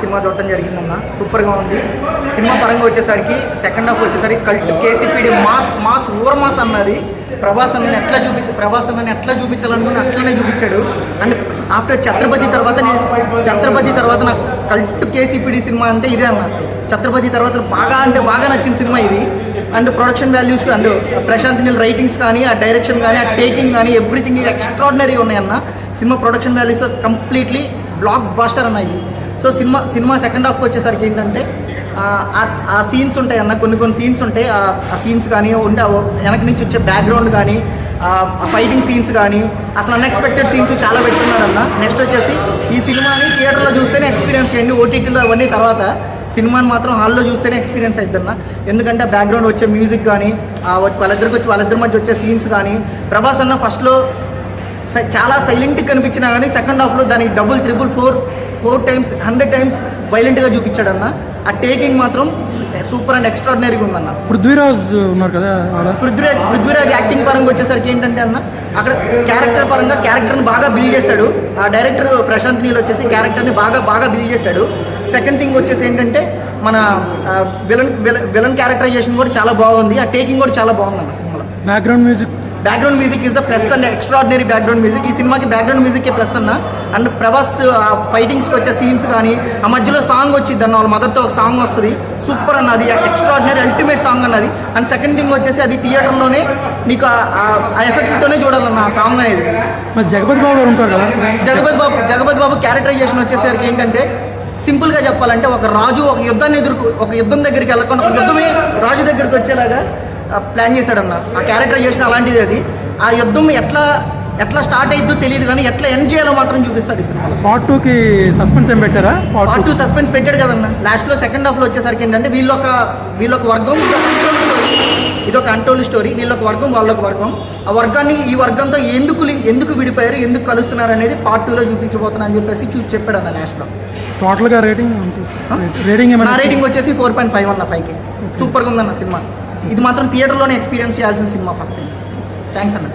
Cinema చూడటం జరిగిందన్న. సూపర్గా ఉంది సినిమా. పరంగా వచ్చేసరికి సెకండ్ హాఫ్ వచ్చేసరికి cult KCPD mass over mass అన్నది. ప్రభాస్ అన్నని ఎట్లా చూపించాలనుకుని అట్లనే చూపించాడు. అండ్ ఆఫ్టర్ ఛత్రపతి తర్వాత నాకు కల్ట్ కేసీపీడి సినిమా అంటే ఇదే అన్న. ఛత్రపతి తర్వాత బాగా నచ్చిన సినిమా ఇది. And production values and Prashanth Neel writings కానీ, ఆ డైరెక్షన్ కానీ, ఆ టేకింగ్ కానీ, ఎవ్రీథింగ్ ఎక్స్ట్రాడినరీ ఉన్నాయన్న. Cinema production values completely blockbuster అన్న ఇది. సో సినిమా సెకండ్ హాఫ్కి వచ్చేసరికి ఏంటంటే ఆ సీన్స్ ఉంటాయి అన్న, కొన్ని సీన్స్ ఉంటాయి. ఆ సీన్స్ కానీ ఉంటే వెనక నుంచి వచ్చే బ్యాక్గ్రౌండ్ కానీ, ఫైటింగ్ సీన్స్ కానీ, అసలు అన్ఎక్స్పెక్టెడ్ సీన్స్ చాలా పెట్టుకున్నారన్న. నెక్స్ట్ వచ్చేసి ఈ సినిమాని థియేటర్లో చూస్తేనే ఎక్స్పీరియన్స్ చేయండి, ఓటీటీలో అవన్నీ తర్వాత. సినిమాని మాత్రం హాల్లో చూస్తేనే ఎక్స్పీరియన్స్ అవుతుందన్న. ఎందుకంటే బ్యాక్గ్రౌండ్ వచ్చే మ్యూజిక్ కానీ, వాళ్ళిద్దరి మధ్య వచ్చే సీన్స్ కానీ. ప్రభాస్ అన్న ఫస్ట్లో చాలా సైలెంట్గా కనిపించినా కానీ సెకండ్ హాఫ్లో దానికి డబుల్, త్రిబుల్, 4 times 100 times వైలెంట్గా చూపించాడన్న. ఆ టేకింగ్ మాత్రం సూపర్ అండ్ ఎక్స్ట్రాడినరీగా ఉందన్న. పృథ్వీరాజ్ ఉన్నారు కదా, పృథ్వీరాజ్ యాక్టింగ్ పరంగా వచ్చేసరికి ఏంటంటే అన్న, అక్కడ క్యారెక్టర్ పరంగా క్యారెక్టర్ని బాగా బిల్డ్ చేశాడు. ఆ డైరెక్టర్ ప్రశాంత్ నీల్ వచ్చేసి క్యారెక్టర్ని బాగా బిల్డ్ చేశాడు. సెకండ్ థింగ్ వచ్చేసి ఏంటంటే మన విలన్ క్యారెక్టరైజేషన్ కూడా చాలా బాగుంది. ఆ టేకింగ్ కూడా చాలా బాగుందన్న సినిమాలో. Background music is the plus and extraordinary background music. ఈ సినిమాకి బ్యాక్గ్రౌండ్ మ్యూజిక్ ప్లస్ అన్న. అండ్ ప్రభాస్ ఫైటింగ్స్కి వచ్చే సీన్స్ కానీ, ఆ మధ్యలో సాంగ్ వచ్చింది అన్న, వాళ్ళ మదర్తో ఒక సాంగ్ వస్తుంది. సూపర్ అన్నది, ఎక్స్ట్రాడినరీ అల్టిమేట్ సాంగ్ అన్నది. అండ్ సెకండ్ థింగ్ వచ్చేసి అది థియేటర్లోనే నీకు ఆ ఎఫెక్ట్తోనే చూడాలన్న ఆ సాంగ్ అనేది. జగపతి బాబు గారు ఉంటారు కదా, జగపతి బాబు క్యారెక్టరైజేషన్ వచ్చేసరికి ఏంటంటే, సింపుల్గా చెప్పాలంటే ఒక రాజు ఒక యుద్ధం దగ్గరికి వెళ్ళకుండా ఒక యుద్ధమే రాజు దగ్గరికి వచ్చేలాగా ప్లాన్ చేశాడన్న. ఆ క్యారెక్టరైజేషన్ అలాంటిది. అది ఆ యుద్ధం ఎట్లా స్టార్ట్ అయిద్దో తెలియదు కానీ ఎట్లా ఎండ్ చేయాలో మాత్రం చూపిస్తాడు ఈ సినిమాలో. పార్ట్ 2కి సస్పెన్స్ ఏం పెట్టారా? పార్ట్ 2 సస్పెన్స్ పెట్టాడు కదన్న. లాస్ట్లో సెకండ్ హాఫ్లో వచ్చేసరికి ఏంటంటే వీళ్ళొక వర్గం, ఇదొక అంటోల్డ్ స్టోరీ. వీళ్ళొక వర్గం, వాళ్ళొక వర్గం. ఆ వర్గాన్ని ఈ వర్గంతో ఎందుకు విడిపోయారు, ఎందుకు కలుస్తున్నారు అనేది పార్ట్ 2లో చూపించబోతున్నా అని చెప్పేసి చెప్పాడు అన్న లాస్ట్లో. టోటల్గా రేటింగ్ నా రేటింగ్ వచ్చేసి 4.5 అన్న 5కి. సూపర్గా ఉందన్న సినిమా. ఇది మాత్రం థియేటర్లోనే ఎక్స్పీరియన్స్ చేయాల్సిన సినిమా ఫస్ట్ థింగ్. థ్యాంక్స్ అన్న.